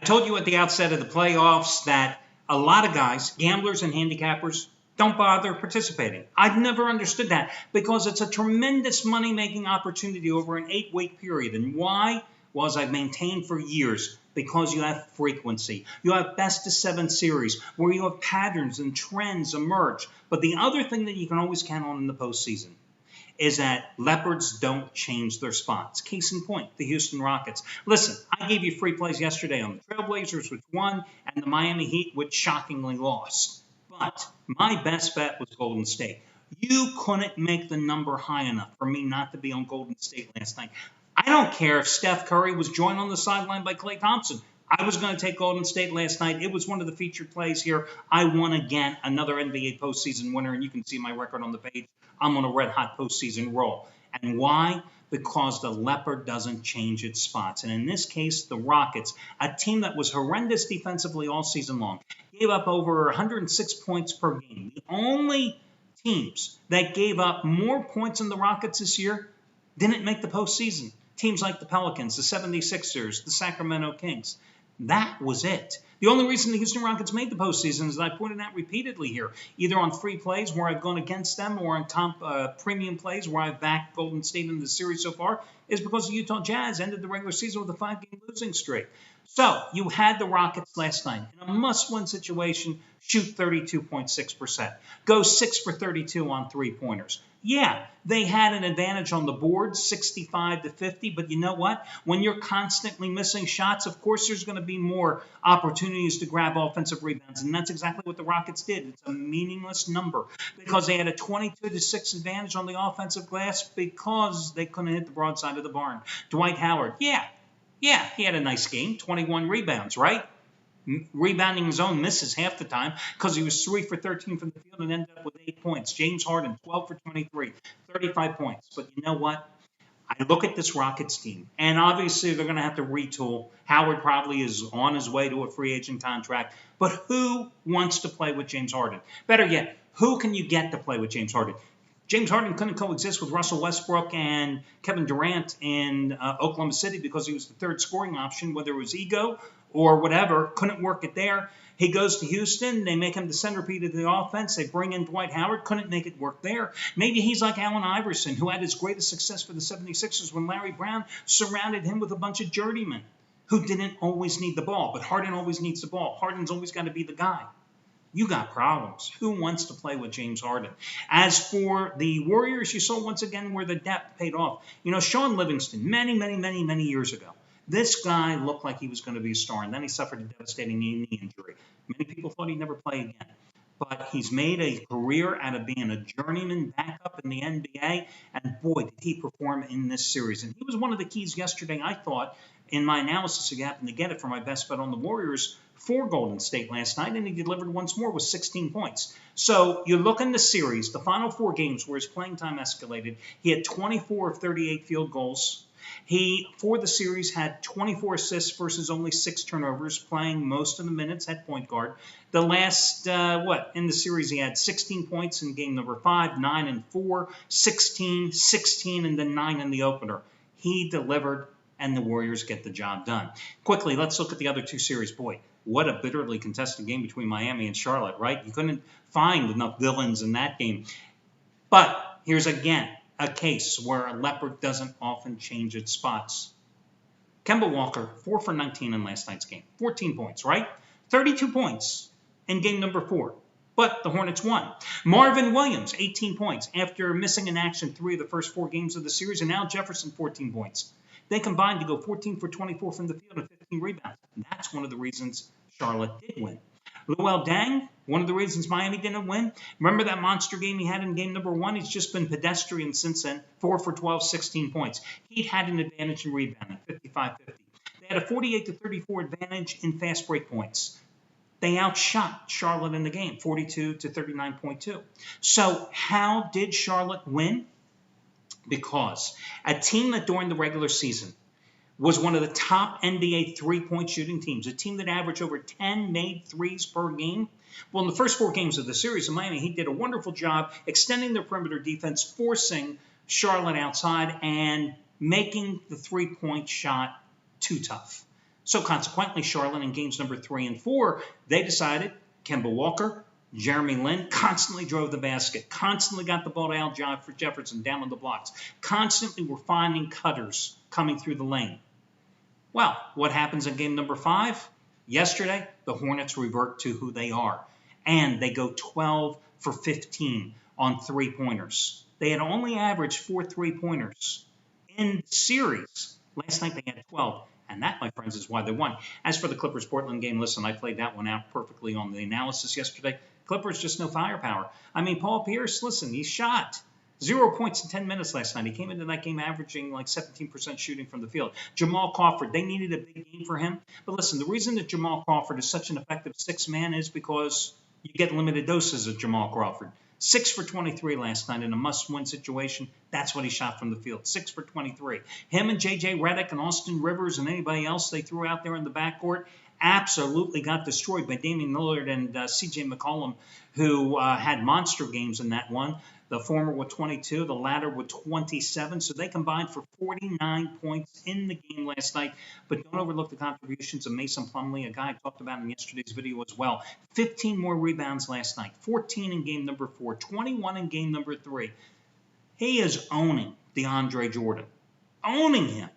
I told you at the outset of the playoffs that a lot of guys, gamblers and handicappers, don't bother participating. I've never understood that because it's a tremendous money-making opportunity over an 8-week period. And why? Well, as I've maintained for years, because you have frequency. You have best-of-7 series where you have patterns and trends emerge. But the other thing that you can always count on in the postseason is that Leopards don't change their spots. Case in point, the Houston Rockets. Listen, I gave you free plays yesterday on the Trailblazers, which won, and the Miami Heat, which shockingly lost. But my best bet was Golden State. You couldn't make the number high enough for me not to be on Golden State last night. I don't care if Steph Curry was joined on the sideline by Klay Thompson. I was going to take Golden State last night. It was one of the featured plays here. I won again, another NBA postseason winner, and you can see my record on the page. I'm on a red-hot postseason roll. And why? Because the Leopard doesn't change its spots. And in this case, the Rockets, a team that was horrendous defensively all season long, gave up over 106 points per game. The only teams that gave up more points than the Rockets this year didn't make the postseason. Teams like the Pelicans, the 76ers, the Sacramento Kings. That was it. The only reason the Houston Rockets made the postseason, as I pointed out repeatedly here, either on free plays where I've gone against them or on premium plays where I've backed Golden State in the series so far, is because the Utah Jazz ended the regular season with a 5-game losing streak. So you had the Rockets last night in a must-win situation, shoot 32.6%, go 6 for 32 on three-pointers. Yeah, they had an advantage on the board, 65-50, but you know what? When you're constantly missing shots, of course there's going to be more opportunities to grab offensive rebounds, and that's exactly what the Rockets did. It's a meaningless number because they had a 22-6 advantage on the offensive glass because they couldn't hit the broadside of the barn. Dwight Howard, yeah, he had a nice game, 21 rebounds, right? Rebounding his own misses half the time because he was 3 for 13 from the field and ended up with 8 points. James Harden, 12 for 23, 35 points. But you know what? I look at this Rockets team, and obviously they're going to have to retool. Howard probably is on his way to a free agent contract. But who wants to play with James Harden? Better yet, who can you get to play with James Harden? James Harden couldn't coexist with Russell Westbrook and Kevin Durant in Oklahoma City because he was the third scoring option, whether it was ego or whatever, couldn't work it there. He goes to Houston. They make him the centerpiece of the offense. They bring in Dwight Howard. Couldn't make it work there. Maybe he's like Allen Iverson, who had his greatest success for the 76ers when Larry Brown surrounded him with a bunch of journeymen who didn't always need the ball. But Harden always needs the ball. Harden's always got to be the guy. You got problems. Who wants to play with James Harden? As for the Warriors, you saw once again where the depth paid off. You know, Sean Livingston, many years ago, this guy looked like he was going to be a star, and then he suffered a devastating knee injury. Many people thought he'd never play again. But he's made a career out of being a journeyman backup in the NBA, and boy, did he perform in this series. And he was one of the keys yesterday, I thought, in my analysis, if you happen to get it for my best bet on the Warriors for Golden State last night, and he delivered once more with 16 points. So you look in the series, the final 4 games where his playing time escalated, he had 24 of 38 field goals. He, for the series, had 24 assists versus only 6 turnovers, playing most of the minutes at point guard. The last, in the series, he had 16 points in game number 5, 9 and 4, 16, 16, and then 9 in the opener. He delivered, and the Warriors get the job done. Quickly, let's look at the other 2 series. Boy, what a bitterly contested game between Miami and Charlotte, right? You couldn't find enough villains in that game. But here's again a case where a Leopard doesn't often change its spots. Kemba Walker, 4 for 19 in last night's game. 14 points, right? 32 points in game number 4. But the Hornets won. Marvin Williams, 18 points after missing in action 3 of the first 4 games of the series. And Al Jefferson, 14 points. They combined to go 14 for 24 from the field and 15 rebounds. And that's one of the reasons Charlotte did win. Luol Deng, one of the reasons Miami didn't win. Remember that monster game he had in game number 1? He's just been pedestrian since then. 4 for 12, 16 points. He had an advantage in rebounding, 55-50. They had a 48-34 advantage in fast break points. They outshot Charlotte in the game, 42-39.2. So how did Charlotte win? Because a team that during the regular season was one of the top NBA three-point shooting teams, a team that averaged over 10 made threes per game. Well, in the first 4 games of the series in Miami, he did a wonderful job extending their perimeter defense, forcing Charlotte outside and making the three-point shot too tough. So consequently, Charlotte in games number 3 and 4, they decided Kemba Walker, Jeremy Lin constantly drove the basket, constantly got the ball to Al Jefferson down on the blocks, constantly were finding cutters coming through the lane. Well, what happens in game number 5? Yesterday, the Hornets revert to who they are, and they go 12 for 15 on three-pointers. They had only averaged 4 three-pointers in the series. Last night they had 12. And that, my friends, is why they won. As for the Clippers-Portland game, listen, I played that one out perfectly on the analysis yesterday. Clippers, just no firepower. I mean, Paul Pierce, listen, he shot 0 points in 10 minutes last night. He came into that game averaging like 17% shooting from the field. Jamal Crawford, they needed a big game for him. But listen, the reason that Jamal Crawford is such an effective six-man is because you get limited doses of Jamal Crawford. 6 for 23 last night in a must-win situation. That's what he shot from the field, 6 for 23. Him and J.J. Redick and Austin Rivers and anybody else they threw out there in the backcourt absolutely got destroyed by Damian Lillard and C.J. McCollum, who had monster games in that one. The former with 22, the latter with 27. So they combined for 49 points in the game last night. But don't overlook the contributions of Mason Plumlee, a guy I talked about in yesterday's video as well. 15 more rebounds last night, 14 in game number 4, 21 in game number 3. He is owning DeAndre Jordan, owning him.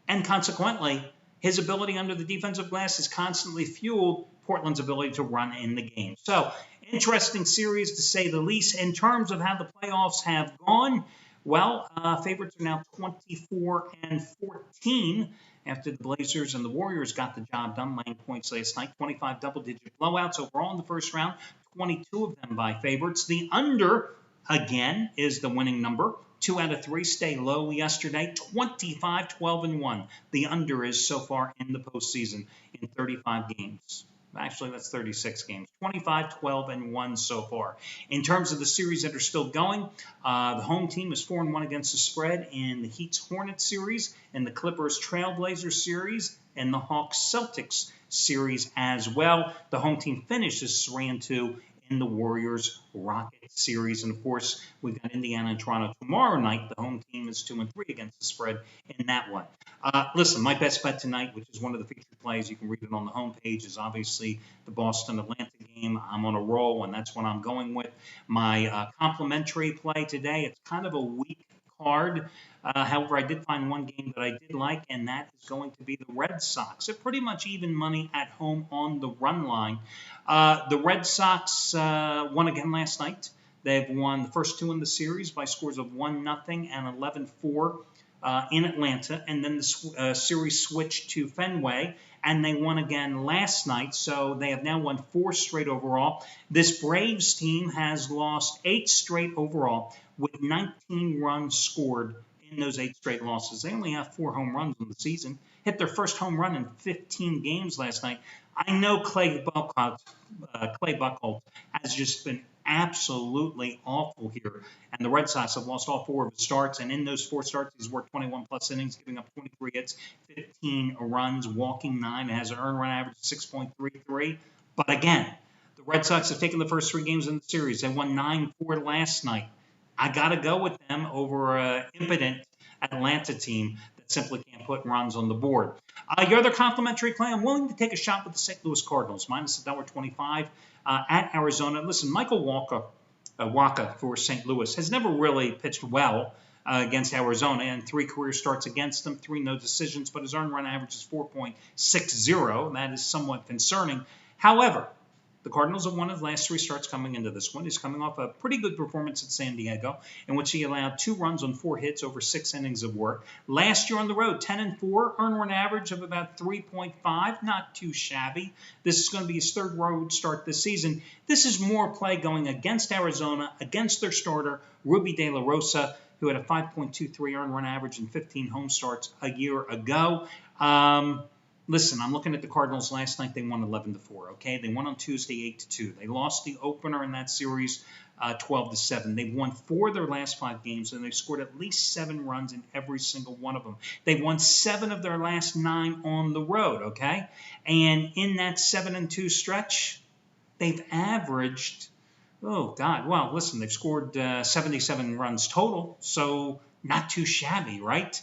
And consequently, his ability under the defensive glass has constantly fueled Portland's ability to run in the game. So, interesting series to say the least. In terms of how the playoffs have gone, well, favorites are now 24 and 14 after the Blazers and the Warriors got the job done, laying points last night. 25 double-digit blowouts overall in the first round, 22 of them by favorites. The under, again, is the winning number. 2 out of 3 stay low yesterday, 25, 12, and 1. The under is so far in the postseason in 35 games. Actually, that's 36 games. 25, 12, and 1 so far. In terms of the series that are still going, the home team is 4-1 against the spread in the Heat's Hornets series, in the Clippers Trailblazers series, and the Hawks Celtics series as well. The home team finishes 3-2 in the Warriors Rockets series. And of course, we've got Indiana and Toronto tomorrow night. The home team is 2-3 against the spread in that one. Listen, my best bet tonight, which is one of the featured plays, you can read it on the homepage, is obviously the Boston-Atlanta game. I'm on a roll, and that's what I'm going with. My complimentary play today, it's kind of a weak card. However, I did find one game that I did like, and that is going to be the Red Sox. They're pretty much even money at home on the run line. The Red Sox won again last night. They've won the first 2 in the series by scores of 1-0 and 11-4 in Atlanta. And then the series switched to Fenway, and they won again last night. So they have now won 4 straight overall. This Braves team has lost 8 straight overall with 19 runs scored in those 8 straight losses. They only have 4 home runs in the season. Hit their first home run in 15 games last night. I know Clay Buchholz has just been absolutely awful here. And the Red Sox have lost all 4 of his starts. And in those 4 starts, he's worked 21-plus innings, giving up 23 hits, 15 runs, walking 9. It has an earned run average of 6.33. But again, the Red Sox have taken the first 3 games in the series. They won 9-4 last night. I got to go with them over an impotent Atlanta team that simply can't put runs on the board. Your other complimentary play, I'm willing to take a shot with the St. Louis Cardinals, minus $1.25 at Arizona. Listen, Michael Wacha for St. Louis has never really pitched well against Arizona, and 3 career starts against them, 3 no decisions, but his earned run average is 4.60. That is somewhat concerning. However, the Cardinals have won his last 3 starts coming into this one. He's coming off a pretty good performance at San Diego, in which he allowed 2 runs on 4 hits over 6 innings of work. Last year on the road, 10-4, earned run average of about 3.5, not too shabby. This is going to be his 3rd road start this season. This is more play going against Arizona, against their starter, Ruby De La Rosa, who had a 5.23 earned run average and 15 home starts a year ago. Listen, I'm looking at the Cardinals last night. They won 11-4, okay? They won on Tuesday 8-2. They lost the opener in that series 12-7. They've won 4 of their last 5 games, and they've scored at least 7 runs in every single one of them. They've won 7 of their last 9 on the road, okay? And in that 7-2 stretch, they've averaged, listen, they've scored 77 runs total, so not too shabby, right?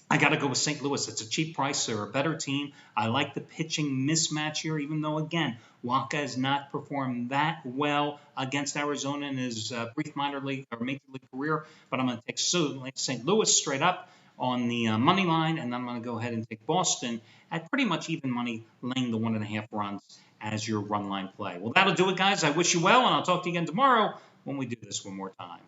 I got to go with St. Louis. It's a cheap price. They're a better team. I like the pitching mismatch here, even though, again, Waka has not performed that well against Arizona in his brief minor league or major league career. But I'm going to take St. Louis straight up on the money line, and then I'm going to go ahead and take Boston at pretty much even money, laying the 1.5 runs as your run line play. Well, that'll do it, guys. I wish you well, and I'll talk to you again tomorrow when we do this one more time.